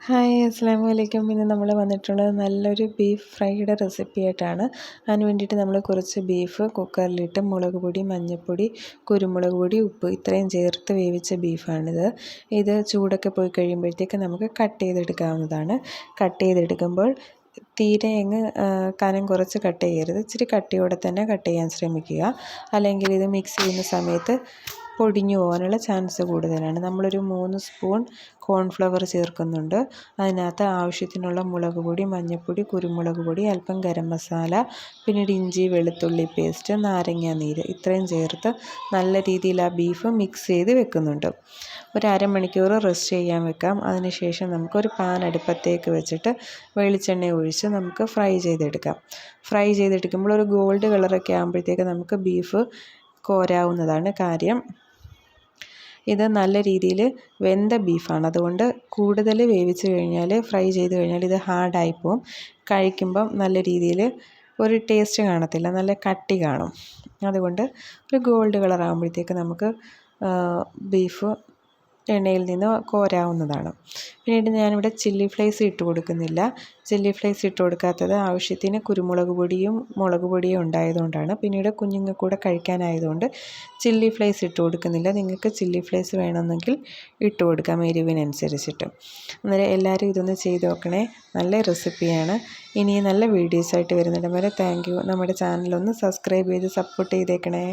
Hi അസ്സലാമു അലൈക്കും. ഇന്ന് നമ്മൾ വന്നിട്ടുള്ളത് നല്ലൊരു ബീഫ് ഫ്രൈയുടെ റെസിപ്പി ആയിട്ടാണ്. അതിന് വേണ്ടിയിട്ട് നമ്മൾ കുറച്ച് ബീഫ് കുക്കറിലിട്ട് മുളക് പൊടി, മഞ്ഞൾപ്പൊടി, കുരുമുളക് പൊടി, ഉപ്പ് ഇത്രയും ചേർത്ത് വേവിച്ച ബീഫാണിത്. ഇത് ചൂടൊക്കെ പോയി കഴിയുമ്പോഴത്തേക്ക് നമുക്ക് കട്ട് ചെയ്തെടുക്കാവുന്നതാണ്. കട്ട് ചെയ്തെടുക്കുമ്പോൾ തീരെ അങ്ങ് കനം കുറച്ച് കട്ട് ചെയ്യരുത്. ഇച്ചിരി കട്ടിയോടെ തന്നെ കട്ട് ചെയ്യാൻ ശ്രമിക്കുക. അല്ലെങ്കിൽ ഇത് മിക്സ് ചെയ്യുന്ന സമയത്ത് പൊടിഞ്ഞു പോകാനുള്ള ചാൻസ് കൂടുതലാണ്. നമ്മളൊരു 3 സ്പൂൺ കോൺഫ്ലവർ ചേർക്കുന്നുണ്ട്. അതിനകത്ത് ആവശ്യത്തിനുള്ള മുളക് പൊടി, മഞ്ഞൾപ്പൊടി, കുരുമുളക് പൊടി, അല്പം ഗരം മസാല, പിന്നീട് ഇഞ്ചി വെളുത്തുള്ളി പേസ്റ്റ്, നാരങ്ങ നീര് ഇത്രയും ചേർത്ത് നല്ല രീതിയിൽ ആ ബീഫ് മിക്സ് ചെയ്ത് വെക്കുന്നുണ്ട്. ഒരു അരമണിക്കൂർ റെസ്റ്റ് ചെയ്യാൻ വെക്കാം. അതിനുശേഷം നമുക്കൊരു പാൻ അടുപ്പത്തേക്ക് വെച്ചിട്ട് വെളിച്ചെണ്ണ ഒഴിച്ച് നമുക്ക് ഫ്രൈ ചെയ്തെടുക്കാം. ഫ്രൈ ചെയ്തെടുക്കുമ്പോൾ ഒരു ഗോൾഡ് കളറൊക്കെ ആകുമ്പോഴത്തേക്ക് നമുക്ക് ബീഫ് കോരാവുന്നതാണ്. കാര്യം ഇത് നല്ല രീതിയിൽ വെന്ത ബീഫാണ്. അതുകൊണ്ട് കൂടുതൽ വേവിച്ച് കഴിഞ്ഞാൽ, ഫ്രൈ ചെയ്ത് കഴിഞ്ഞാൽ ഇത് ഹാർഡായിപ്പോവും. കഴിക്കുമ്പം നല്ല രീതിയിൽ ഒരു ടേസ്റ്റ് കാണത്തില്ല, നല്ല കട്ടി കാണും. അതുകൊണ്ട് ഒരു ഗോൾഡ് കളർ ആകുമ്പോഴത്തേക്ക് നമുക്ക് ബീഫ് എണ്ണയിൽ നിന്ന് കോരാവുന്നതാണ്. പിന്നീട് ഞാനിവിടെ ചില്ലി ഫ്ലേക്സ് ഇട്ട് കൊടുക്കുന്നില്ല. ചില്ലി ഫ്ലേക്സ് ഇട്ട് കൊടുക്കാത്തത് ആവശ്യത്തിന് കുരുമുളക് പൊടിയും മുളക് പൊടിയും ഉണ്ടായതുകൊണ്ടാണ്. പിന്നീട് കുഞ്ഞുങ്ങൾക്ക് കൂടെ കഴിക്കാനായതുകൊണ്ട് ചില്ലി ഫ്ലേക്സ് ഇട്ട് കൊടുക്കുന്നില്ല. നിങ്ങൾക്ക് ചില്ലി ഫ്ലേക്സ് വേണമെന്നെങ്കിൽ ഇട്ട് കൊടുക്കാം എരിവിനനുസരിച്ചിട്ട്. അന്നേരം എല്ലാവരും ഇതൊന്ന് ചെയ്ത് നോക്കണേ. നല്ല റെസിപ്പിയാണ്. ഇനി നല്ല വീഡിയോസായിട്ട് വരുന്നിടം വരെ താങ്ക് യു. നമ്മുടെ ചാനലൊന്ന് സബ്സ്ക്രൈബ് ചെയ്ത് സപ്പോർട്ട് ചെയ്തേക്കണേ.